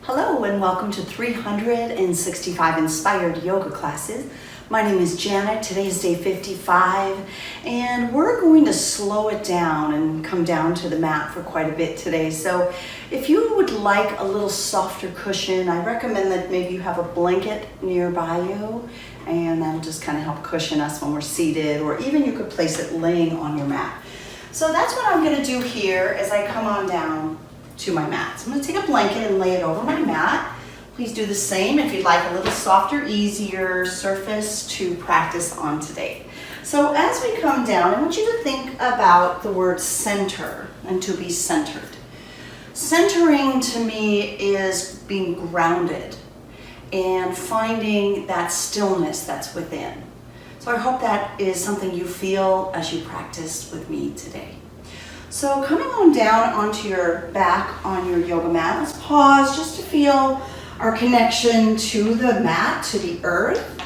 Hello and welcome to 365 Inspired Yoga Classes. My name is Janet. Today is day 55 and we're going to slow it down and come down to the mat for quite a bit today. So if you would like a little softer cushion, I recommend that maybe you have a blanket nearby you and that'll just kind of help cushion us when we're seated, or even you could place it laying on your mat. So that's what I'm going to do here as I come on down to my mat. So I'm going to take a blanket and lay it over my mat. Please do the same if you'd like a little softer, easier surface to practice on today. So as we come down, I want you to think about the word center and to be centered. Centering to me is being grounded and finding that stillness that's within. So I hope that is something you feel as you practice with me today. So coming on down onto your back on your yoga mat, let's pause just to feel our connection to the mat, to the earth.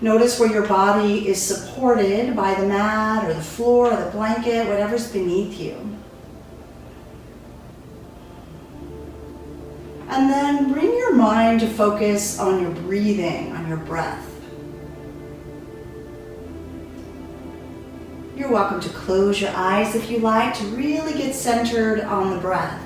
Notice where your body is supported by the mat or the floor or the blanket, whatever's beneath you. And then bring your mind to focus on your breathing, on your breath. You're welcome to close your eyes if you like to really get centered on the breath.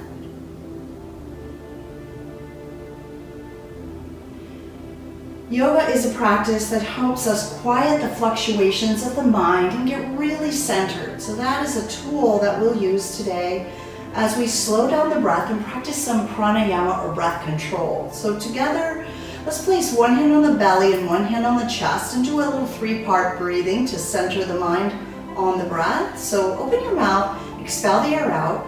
Yoga is a practice that helps us quiet the fluctuations of the mind and get really centered. So that is a tool that we'll use today as we slow down the breath and practice some pranayama or breath control. So together, let's place one hand on the belly and one hand on the chest and do a little three-part breathing to center the mind on the breath. So open your mouth, expel the air out.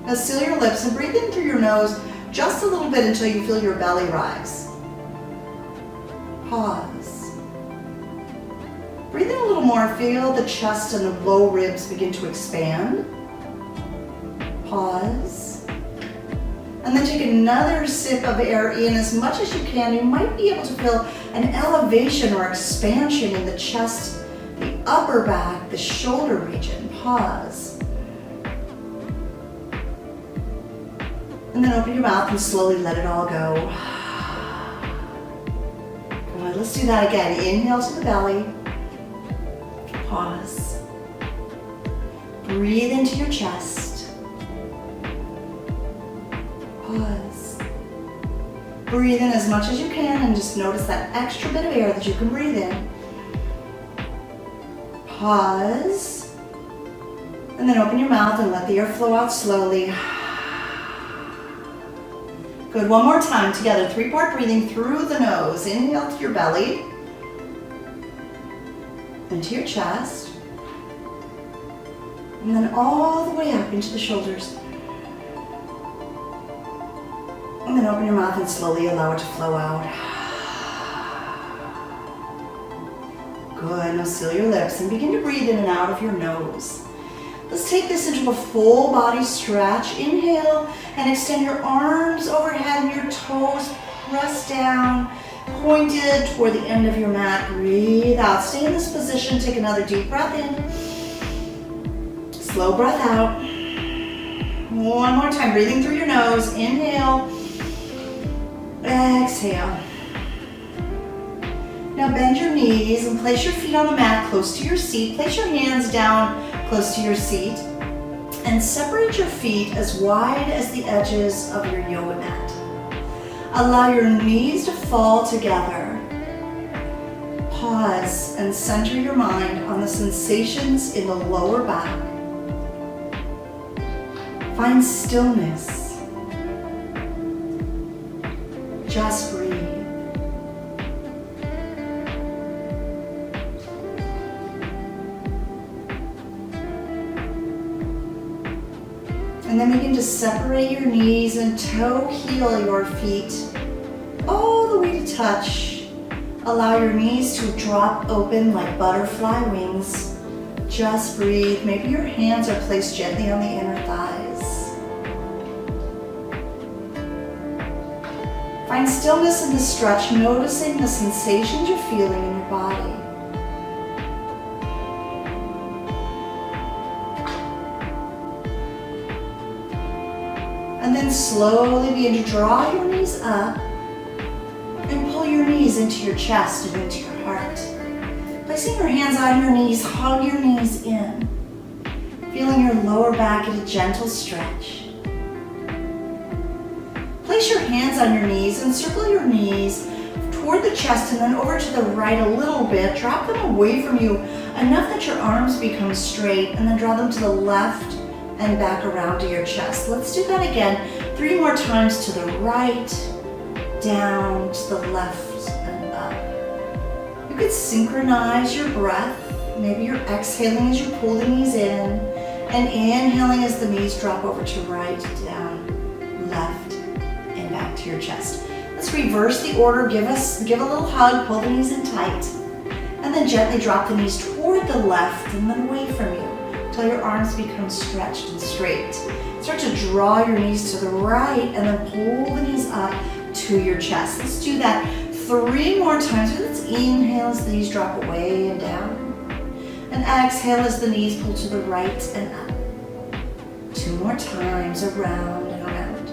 Now seal your lips and breathe in through your nose just a little bit until you feel your belly rise. Pause. Breathe in a little more, feel the chest and the low ribs begin to expand. Pause. And then take another sip of air in as much as you can. You might be able to feel an elevation or expansion in the chest, the upper back, the shoulder region. Pause. And then open your mouth and slowly let it all go. Good. Let's do that again. Inhale to the belly. Pause. Breathe into your chest. Pause. Breathe in as much as you can and just notice that extra bit of air that you can breathe in. Pause. And then open your mouth and let the air flow out slowly. Good, one more time together. Three-part breathing through the nose. Inhale to your belly. Into your chest. And then all the way up into the shoulders. And then open your mouth and slowly allow it to flow out. Good, now seal your lips and begin to breathe in and out of your nose. Let's take this into a full body stretch. Inhale and extend your arms overhead and your toes pressed down, pointed toward the end of your mat. Breathe out. Stay in this position. Take another deep breath in. Slow breath out. One more time. Breathing through your nose. Inhale. Exhale. Now bend your knees and place your feet on the mat close to your seat. Place your hands down close to your seat and separate your feet as wide as the edges of your yoga mat. Allow your knees to fall together. Pause and center your mind on the sensations in the lower back. Find stillness. Just breathe. And then begin to separate your knees and toe heel your feet all the way to touch. Allow your knees to drop open like butterfly wings. Just breathe. Maybe your hands are placed gently on the inner thighs. Find stillness in the stretch, noticing the sensations you're feeling in your body. And then slowly begin to draw your knees up and pull your knees into your chest and into your heart. Placing your hands on your knees, hug your knees in. Feeling your lower back at a gentle stretch. Place your hands on your knees and circle your knees toward the chest and then over to the right a little bit. Drop them away from you enough that your arms become straight, and then draw them to the left and back around to your chest. Let's do that again 3 more times, to the right, down, to the left, and up. You could synchronize your breath. Maybe you're exhaling as you pull the knees in, and inhaling as the knees drop over to right, down, left, and back to your chest. Let's reverse the order. Give a little hug, pull the knees in tight, and then gently drop the knees toward the left and then away from you until your arms become stretched and straight. Start to draw your knees to the right and then pull the knees up to your chest. Let's do that 3 more times. Let's inhale as the knees drop away and down, and exhale as the knees pull to the right and up. 2 more times, around and around.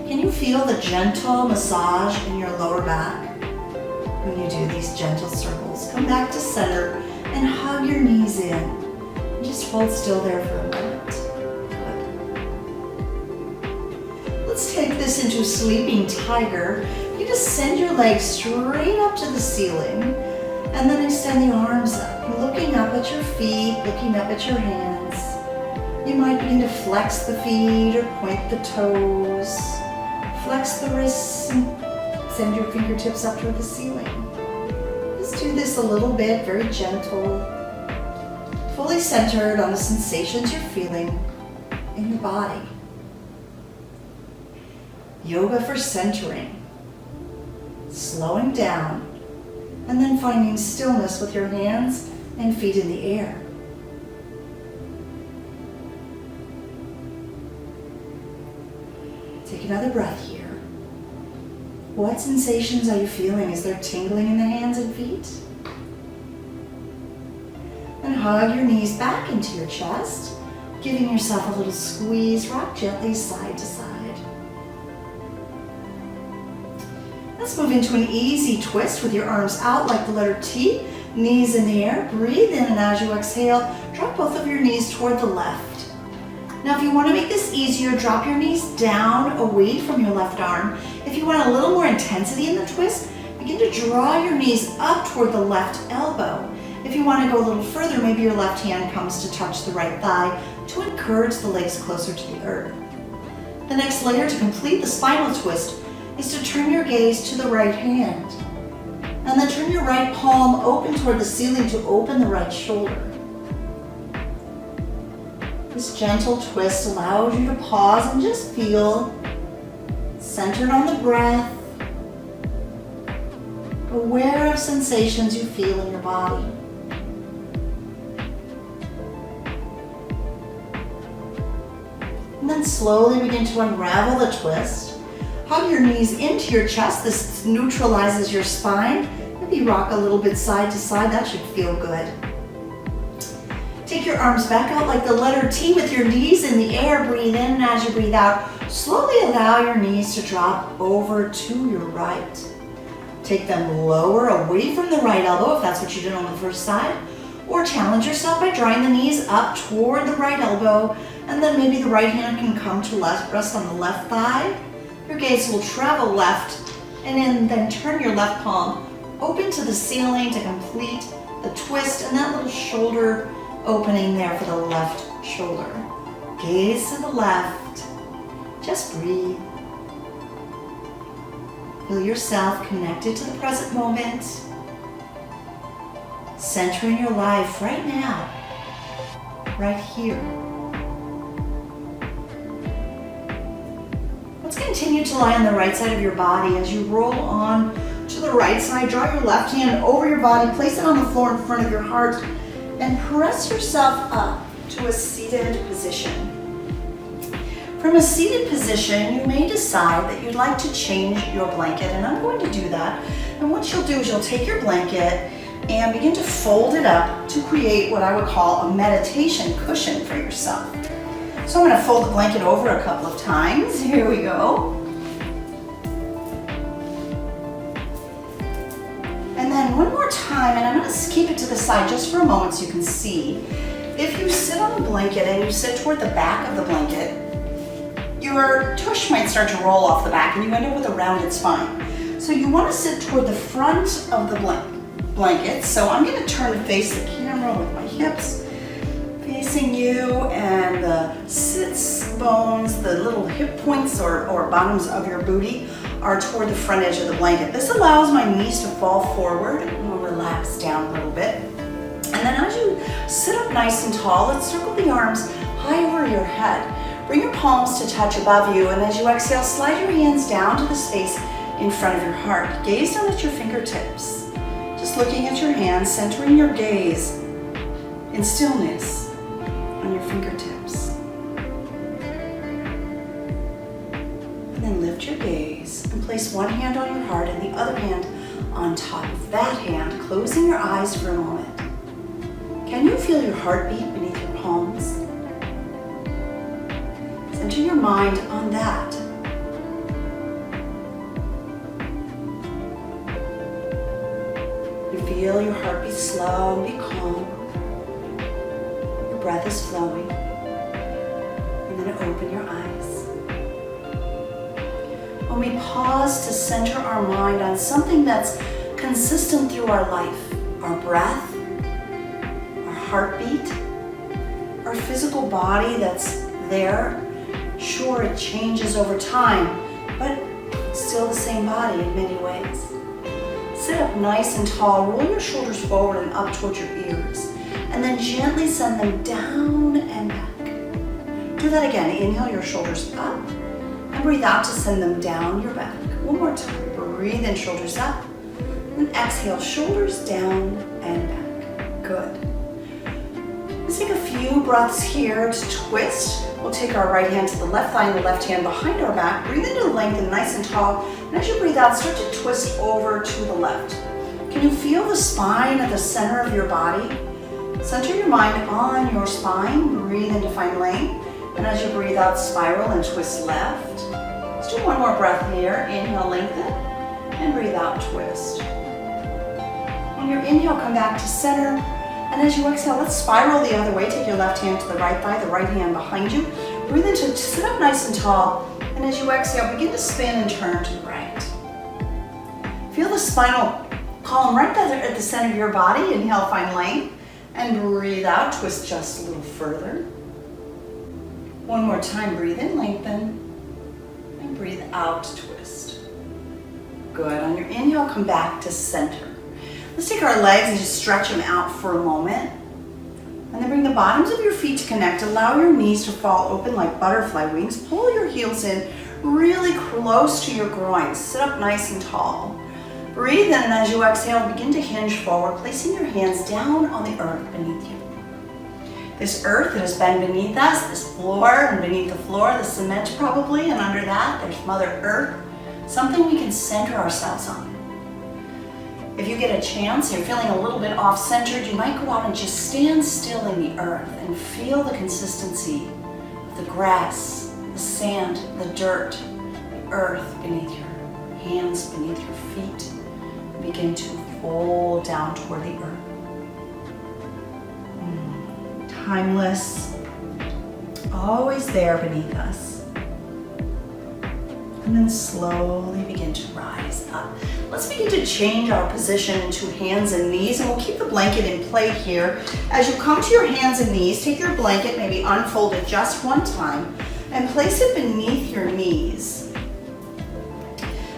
Can you feel the gentle massage in your lower back when you do these gentle circles? Come back to center and hug your knees in. And just hold still there for a minute. Good. Let's take this into sleeping tiger. You just send your legs straight up to the ceiling and then extend the arms up. You're looking up at your feet, looking up at your hands. You might begin to flex the feet or point the toes. Flex the wrists and send your fingertips up toward the ceiling. Just do this a little bit, very gentle, fully centered on the sensations you're feeling in your body. Yoga for centering, slowing down, and then finding stillness with your hands and feet in the air. Take another breath here. What sensations are you feeling? Is there tingling in the hands and feet? And hug your knees back into your chest, giving yourself a little squeeze. Rock gently side to side. Let's move into an easy twist with your arms out like the letter T, knees in the air. Breathe in, and as you exhale, drop both of your knees toward the left. Now, if you want to make this easier, drop your knees down away from your left arm. If you want a little more intensity in the twist, begin to draw your knees up toward the left elbow. If you want to go a little further, maybe your left hand comes to touch the right thigh to encourage the legs closer to the earth. The next layer to complete the spinal twist is to turn your gaze to the right hand. And then turn your right palm open toward the ceiling to open the right shoulder. This gentle twist allows you to pause and just feel centered on the breath, aware of sensations you feel in your body. And then slowly begin to unravel the twist. Hug your knees into your chest. This neutralizes your spine. Maybe rock a little bit side to side. That should feel good. Take your arms back out like the letter T with your knees in the air. Breathe in, and as you breathe out, slowly allow your knees to drop over to your right. Take them lower away from the right elbow if that's what you did on the first side, or challenge yourself by drawing the knees up toward the right elbow, and then maybe the right hand can come to rest on the left thigh. Your gaze will travel left, and then turn your left palm open to the ceiling to complete the twist and that little shoulder opening there for the left shoulder. Gaze to the left. Just breathe. Feel yourself connected to the present moment. Centering your life right now, right here. Let's continue to lie on the right side of your body as you roll on to the right side. Draw your left hand over your body, place it on the floor in front of your heart, and press yourself up to a seated position. From a seated position, you may decide that you'd like to change your blanket, and I'm going to do that. And what you'll do is you'll take your blanket and begin to fold it up to create what I would call a meditation cushion for yourself. So I'm going to fold the blanket over a couple of times. Here we go. And then one more time, and I'm going to keep it to the side just for a moment so you can see. If you sit on the blanket and you sit toward the back of the blanket, your tush might start to roll off the back and you end up with a rounded spine. So you want to sit toward the front of the blanket. So I'm going to turn to face the camera with my hips facing you, and the sits bones, the little hip points or bottoms of your booty are toward the front edge of the blanket. This allows my knees to fall forward and we'll relax down a little bit. And then as you sit up nice and tall, let's circle the arms high over your head. Bring your palms to touch above you, and as you exhale, slide your hands down to the space in front of your heart. Gaze down at your fingertips. Just looking at your hands, centering your gaze in stillness on your fingertips. And then lift your gaze and place one hand on your heart and the other hand on top of that hand, closing your eyes for a moment. Can you feel your heartbeat beneath your palms? Center your mind on that. You feel your heartbeat slow and be calm. Your breath is flowing. And then open your eyes. When we pause to center our mind on something that's consistent through our life, our breath, our heartbeat, our physical body that's there. Sure, it changes over time, but still the same body in many ways. Sit up nice and tall, roll your shoulders forward and up towards your ears, and then gently send them down and back. Do that again. Inhale your shoulders up, and breathe out to send them down your back. One more time. Breathe in, shoulders up, and exhale, shoulders down and back. Good. Let's take a few breaths here to twist. We'll take our right hand to the left thigh and the left hand behind our back. Breathe into lengthen nice and tall. And as you breathe out, start to twist over to the left. Can you feel the spine at the center of your body? Center your mind on your spine. Breathe in to find length. And as you breathe out, spiral and twist left. Let's do one more breath here. Inhale, lengthen. And breathe out, twist. On your inhale, come back to center. And as you exhale, let's spiral the other way. Take your left hand to the right thigh, the right hand behind you. Breathe into, sit up nice and tall. And as you exhale, begin to spin and turn to the right. Feel the spinal column right there at the center of your body. Inhale, find length. And breathe out, twist just a little further. One more time, breathe in, lengthen. And breathe out, twist. Good. On your inhale, come back to center. Let's take our legs and just stretch them out for a moment. And then bring the bottoms of your feet to connect. Allow your knees to fall open like butterfly wings. Pull your heels in really close to your groins. Sit up nice and tall. Breathe in, and as you exhale, begin to hinge forward, placing your hands down on the earth beneath you. This earth that has been beneath us, this floor, and beneath the floor, the cement probably, and under that, there's Mother Earth, something we can center ourselves on. If you get a chance, you're feeling a little bit off-centered, you might go out and just stand still in the earth and feel the consistency of the grass, the sand, the dirt, the earth beneath your hands, beneath your feet. Begin to fold down toward the earth. Timeless, always there beneath us. And then slowly begin to rise up. Let's begin to change our position into hands and knees, and we'll keep the blanket in play here. As you come to your hands and knees, take your blanket, maybe unfold it just one time, and place it beneath your knees.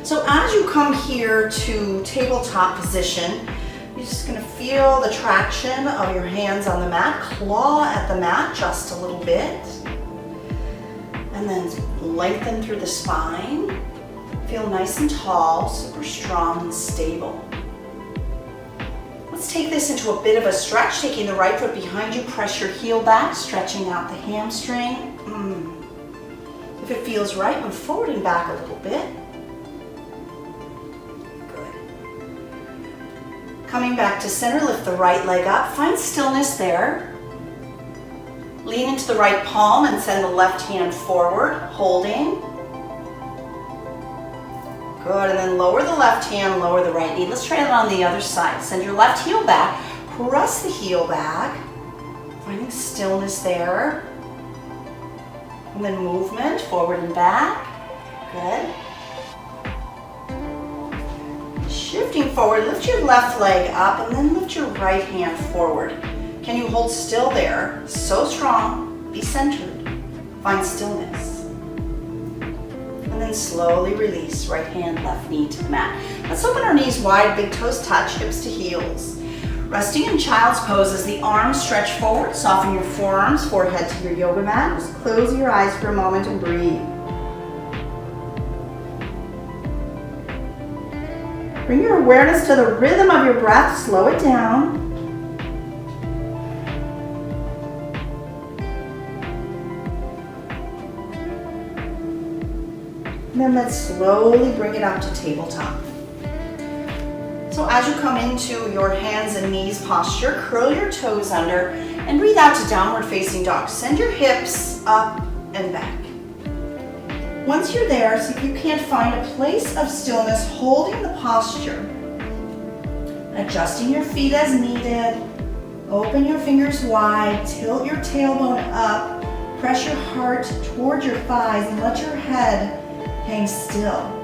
So as you come here to tabletop position, you're just going to feel the traction of your hands on the mat, claw at the mat just a little bit, and then lengthen through the spine. Feel nice and tall, super strong and stable. Let's take this into a bit of a stretch, taking the right foot behind you, press your heel back, stretching out the hamstring. If it feels right, move forward and back a little bit. Coming back to center, lift the right leg up. Find stillness there. Lean into the right palm and send the left hand forward, holding. Good, and then lower the left hand, lower the right knee. Let's try that on the other side. Send your left heel back, press the heel back, finding stillness there. And then movement, forward and back. Good. Shifting forward, lift your left leg up and then lift your right hand forward. Can you hold still there? So strong, be centered, find stillness. And then slowly release, right hand, left knee to the mat. Let's open our knees wide, big toes touch, hips to heels. Resting in child's pose as the arms stretch forward, soften your forearms, forehead to your yoga mat. Just close your eyes for a moment and breathe. Bring your awareness to the rhythm of your breath, slow it down. And then let's slowly bring it up to tabletop. So as you come into your hands and knees posture, curl your toes under and breathe out to downward facing dog. Send your hips up and back. Once you're there, see if you can't find a place of stillness, holding the posture. Adjusting your feet as needed. Open your fingers wide, tilt your tailbone up, press your heart toward your thighs and let your head hang still.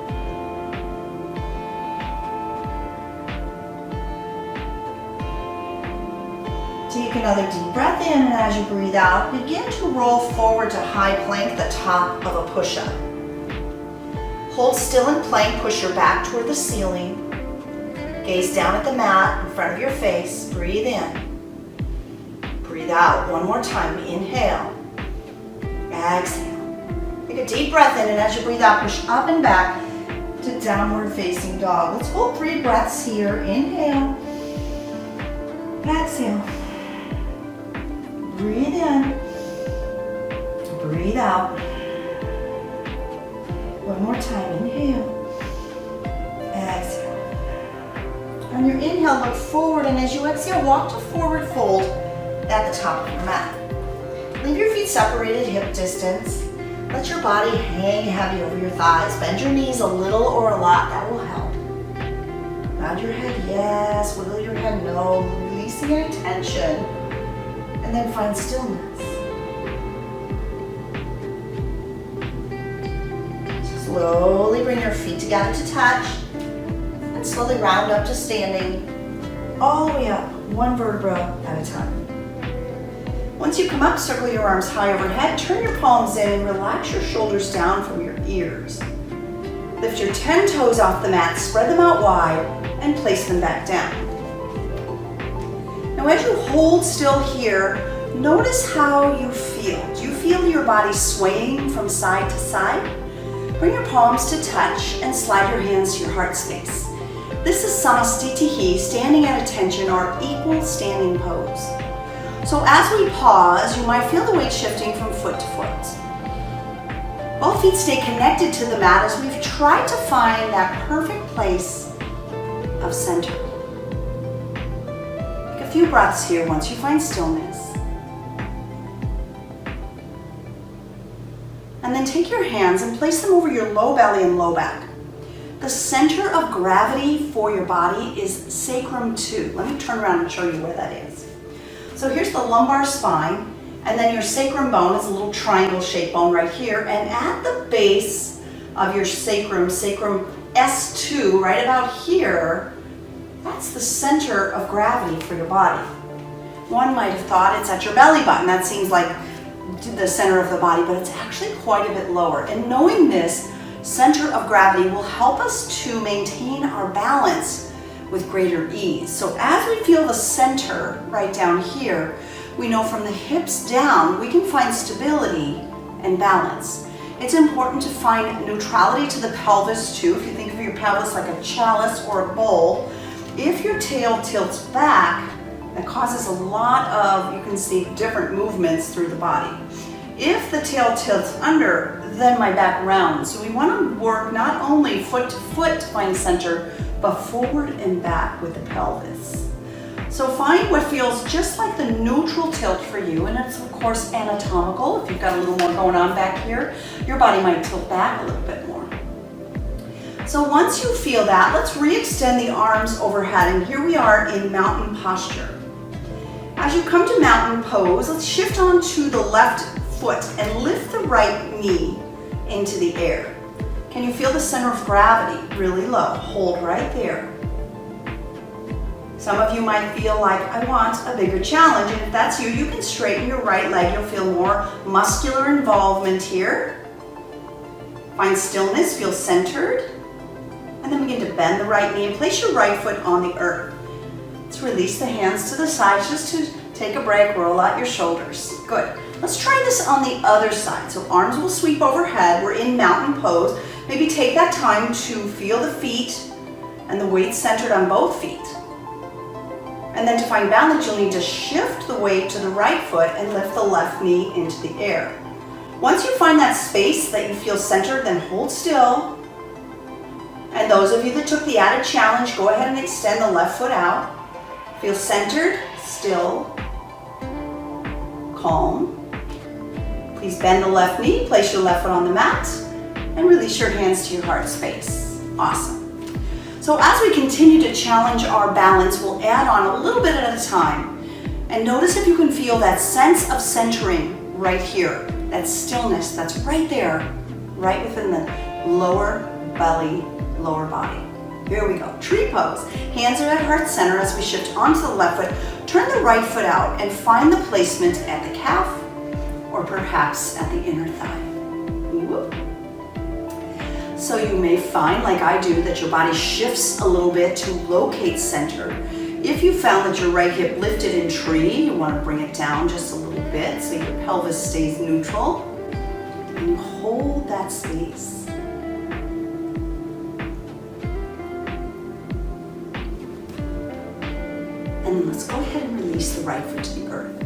Take another deep breath in, and as you breathe out, begin to roll forward to high plank, the top of a push-up. Hold still in plank, push your back toward the ceiling. Gaze down at the mat in front of your face. Breathe in. Breathe out. One more time. Inhale. Exhale. Take a deep breath in, and as you breathe out, push up and back to downward facing dog. Let's hold 3 breaths here. Inhale. Exhale. Breathe in. Breathe out. One more time. Inhale. Exhale. On your inhale, look forward, and as you exhale, walk to forward fold at the top of your mat. Leave your feet separated, hip distance. Let your body hang heavy over your thighs. Bend your knees a little or a lot. That will help. Nod your head yes, wiggle your head no, releasing any tension, and then find stillness. Slowly bring your feet together to touch, and slowly round up to standing, all the way up, one vertebra at a time. Once you come up, circle your arms high overhead, turn your palms in, and relax your shoulders down from your ears. Lift your 10 toes off the mat, spread them out wide, and place them back down. Now as you hold still here, notice how you feel. Do you feel your body swaying from side to side? Bring your palms to touch and slide your hands to your heart space. This is Samastitihi, standing at attention, or equal standing pose. So as we pause, you might feel the weight shifting from foot to foot. Both feet stay connected to the mat as we've tried to find that perfect place of center. Take a few breaths here once you find stillness. And then take your hands and place them over your low belly and low back. The center of gravity for your body is sacrum 2. Let me turn around and show you where that is. So here's the lumbar spine, and then your sacrum bone is a little triangle shaped bone right here, and at the base of your sacrum, sacrum S2, right about here, that's the center of gravity for your body. One might have thought it's at your belly button. That seems like the center of the body, but it's actually quite a bit lower. And knowing this center of gravity will help us to maintain our balance with greater ease. So as we feel the center right down here, we know from the hips down, we can find stability and balance. It's important to find neutrality to the pelvis too. If you think of your pelvis like a chalice or a bowl, if your tail tilts back, that causes a lot of, you can see, different movements through the body. If the tail tilts under, then my back rounds. So we want to work not only foot to find center, but forward and back with the pelvis. So find what feels just like the neutral tilt for you, and it's of course anatomical. If you've got a little more going on back here, your body might tilt back a little bit more. So once you feel that, let's re-extend the arms overhead, and here we are in mountain posture. As you come to mountain pose, let's shift onto the left foot and lift the right knee into the air. Can you feel the center of gravity really low? Hold right there. Some of you might feel like, I want a bigger challenge, and if that's you, you can straighten your right leg. You'll feel more muscular involvement here. Find stillness, feel centered, and then begin to bend the right knee and place your right foot on the earth. Let's release the hands to the sides just to take a break, roll out your shoulders. Good. Let's try this on the other side. So arms will sweep overhead. We're in mountain pose. Maybe take that time to feel the feet and the weight centered on both feet. And then to find balance, you'll need to shift the weight to the right foot and lift the left knee into the air. Once you find that space that you feel centered, then hold still. And those of you that took the added challenge, go ahead and extend the left foot out. Feel centered, still, calm. Please bend the left knee, place your left foot on the mat, and release your hands to your heart space. Awesome. So as we continue to challenge our balance, we'll add on a little bit at a time. And notice if you can feel that sense of centering right here, that stillness that's right there, right within the lower belly, lower body. Here we go, tree pose. Hands are at heart center as we shift onto the left foot. Turn the right foot out and find the placement at the calf or perhaps at the inner thigh. Whoop. So you may find, like I do, that your body shifts a little bit to locate center. If you found that your right hip lifted in tree, you want to bring it down just a little bit so your pelvis stays neutral. And you hold that space. And then let's go ahead and release the right foot to the earth.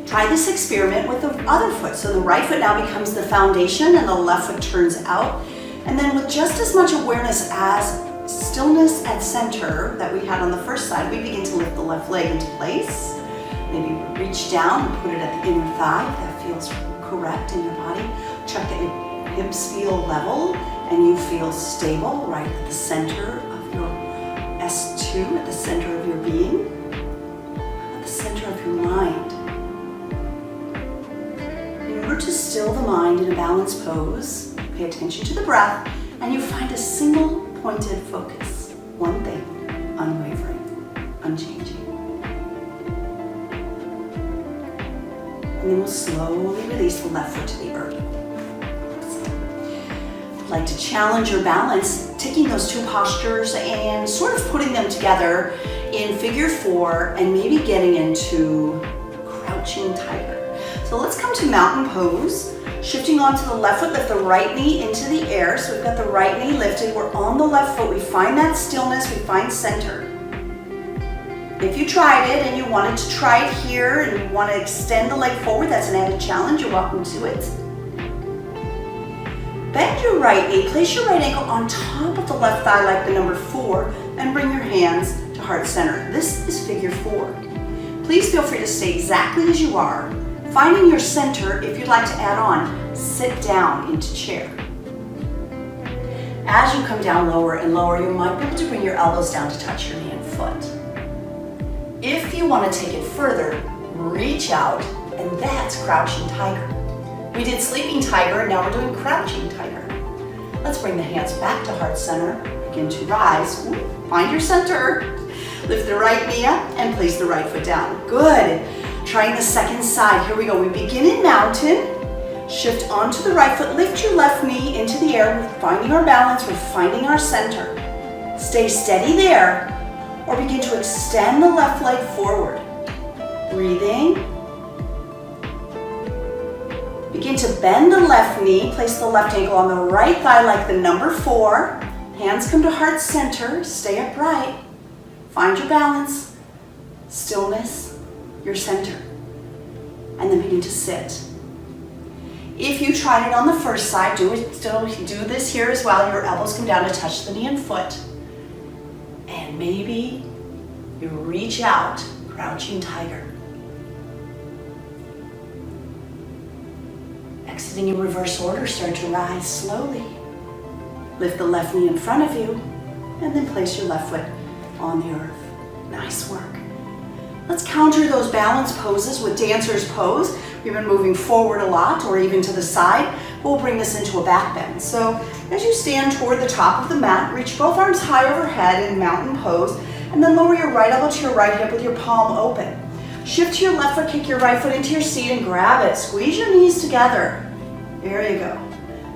Try this experiment with the other foot. So the right foot now becomes the foundation and the left foot turns out. And then with just as much awareness as stillness at center that we had on the first side, we begin to lift the left leg into place. Maybe reach down and put it at the inner thigh if that feels correct in your body. Check that your hips feel level and you feel stable right at the center of your S2, at the center of your being, at the center of your mind. In order to still the mind in a balanced pose, pay attention to the breath, and you find a single pointed focus. One thing, unwavering, unchanging. And then we'll slowly release the left foot to the earth. I'd like to challenge your balance, taking those two postures and sort of putting them together in figure 4 and maybe getting into crouching tiger. So let's come to mountain pose. Shifting onto the left foot, lift the right knee into the air. So we've got the right knee lifted. We're on the left foot. We find that stillness. We find center. If you tried it and you wanted to try it here and you want to extend the leg forward, that's an added challenge. You're welcome to it. Bend your right knee. Place your right ankle on top of the left thigh like the number 4 and bring your hands to heart center. This is figure 4. Please feel free to stay exactly as you are. Finding your center, if you'd like to add on, sit down into chair. As you come down lower and lower, you might be able to bring your elbows down to touch your knee and foot. If you want to take it further, reach out, and that's crouching tiger. We did sleeping tiger, and now we're doing crouching tiger. Let's bring the hands back to heart center, begin to rise. Find your center. Lift the right knee up and place the right foot down. Good. Trying the second side. Here we go. We begin in mountain. Shift onto the right foot. Lift your left knee into the air. We're finding our balance. We're finding our center. Stay steady there. Or begin to extend the left leg forward. Breathing. Begin to bend the left knee. Place the left ankle on the right thigh like the number 4. Hands come to heart center. Stay upright. Find your balance. Stillness. Your center, and then begin to sit. If you tried it on the first side, do this here as well. Your elbows come down to touch the knee and foot, and maybe you reach out, Crouching tiger. Exiting in reverse order, start to rise slowly. Lift the left knee in front of you, and then place your left foot on the earth. Nice work. Let's counter those balance poses with dancer's pose. We've been moving forward a lot, or even to the side. We'll bring this into a back bend. So as you stand toward the top of the mat, reach both arms high overhead in mountain pose, and then lower your right elbow to your right hip with your palm open. Shift to your left foot, kick your right foot into your seat and grab it. Squeeze your knees together. There you go.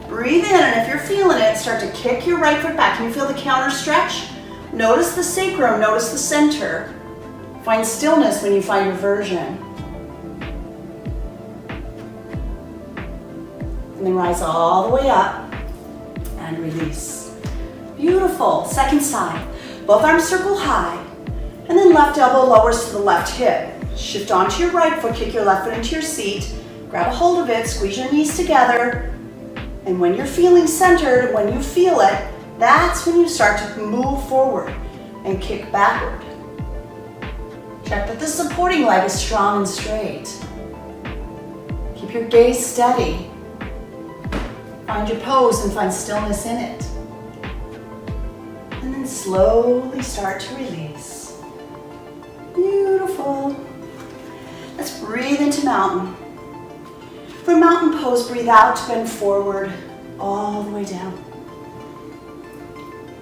Breathe in, and if you're feeling it, start to kick your right foot back. Can you feel the counter stretch? Notice the sacrum, notice the center. Find stillness when you find reversion. And then rise all the way up and release. Beautiful. Second side. Both arms circle high, and then left elbow lowers to the left hip. Shift onto your right foot, kick your left foot into your seat, grab a hold of it, squeeze your knees together, and when you're feeling centered, when you feel it, that's when you start to move forward and kick backward. Check that the supporting leg is strong and straight. Keep your gaze steady. Find your pose and find stillness in it. And then slowly start to release. Beautiful. Let's breathe into mountain. For mountain pose, breathe out, bend forward, all the way down.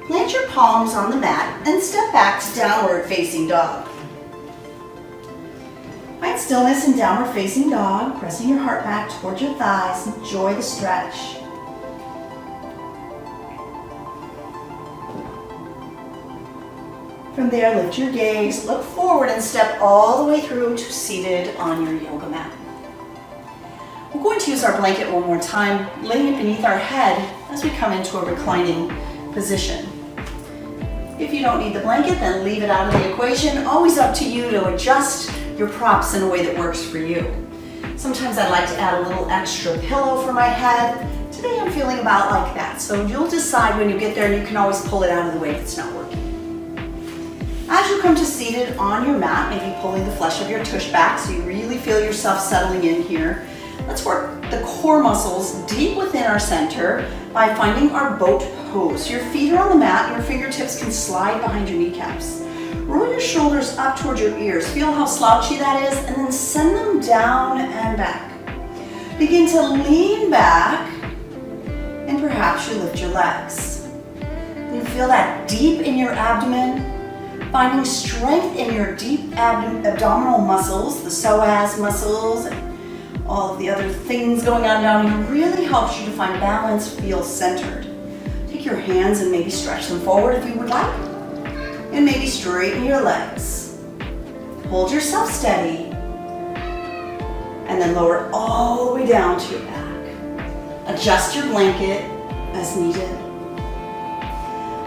Plant your palms on the mat and step back to downward facing dog. Find stillness in downward facing dog, pressing your heart back towards your thighs. Enjoy the stretch. From there, lift your gaze, look forward, and step all the way through to seated on your yoga mat. We're going to use our blanket one more time, laying it beneath our head as we come into a reclining position. If you don't need the blanket, then leave it out of the equation. Always up to you to adjust your props in a way that works for you. Sometimes I like to add a little extra pillow for my head. Today I'm feeling about like that. So you'll decide when you get there, and you can always pull it out of the way if it's not working. As you come to seated on your mat, maybe pulling the flesh of your tush back so you really feel yourself settling in here. Let's work the core muscles deep within our center by finding our boat pose. Your feet are on the mat, your fingertips can slide behind your kneecaps. Roll your shoulders up towards your ears. Feel how slouchy that is, and then send them down and back. Begin to lean back, and perhaps you lift your legs. You feel that deep in your abdomen, finding strength in your deep abdominal muscles, the psoas muscles, and all of the other things going on down here really helps you to find balance, feel centered. Take your hands and maybe stretch them forward if you would like, and maybe straighten your legs. Hold yourself steady, and then lower all the way down to your back. Adjust your blanket as needed.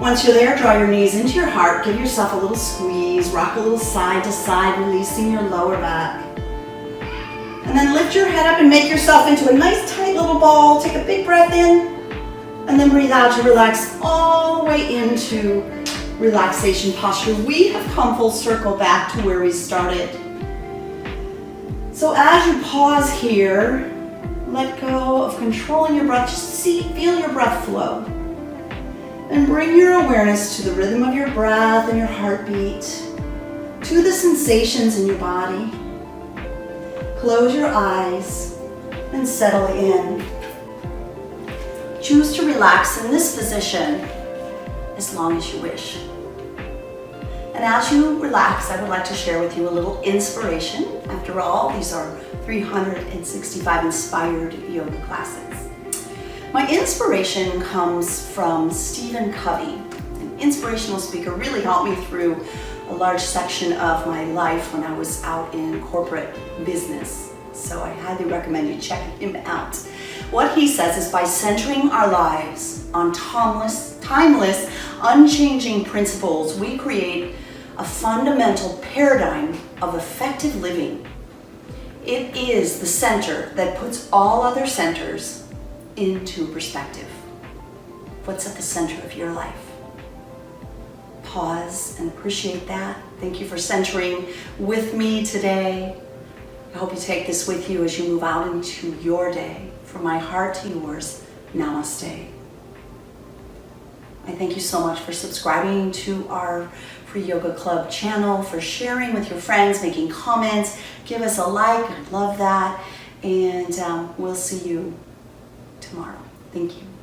Once you're there, draw your knees into your heart, give yourself a little squeeze, rock a little side to side, releasing your lower back. And then lift your head up and make yourself into a nice tight little ball. Take a big breath in, and then breathe out to relax all the way into relaxation posture. We have come full circle back to where we started. So as you pause here, let go of controlling your breath. Just feel your breath flow. And bring your awareness to the rhythm of your breath and your heartbeat, to the sensations in your body. Close your eyes and settle in. Choose to relax in this position as long as you wish. And as you relax, I would like to share with you a little inspiration. After all, these are 365 inspired yoga classes. My inspiration comes from Stephen Covey, an inspirational speaker, really helped me through a large section of my life when I was out in corporate business. So I highly recommend you check him out. What he says is, by centering our lives on timeless, unchanging principles, we create a fundamental paradigm of effective living. It is the center that puts all other centers into perspective. What's at the center of your life? pause and appreciate that. Thank you for centering with me today. I hope you take this with you as you move out into your day. From my heart to yours, namaste. I thank you so much for subscribing to our Free Yoga Club channel, for sharing with your friends, making comments. Give us a like, I love that. And we'll see you tomorrow. Thank you.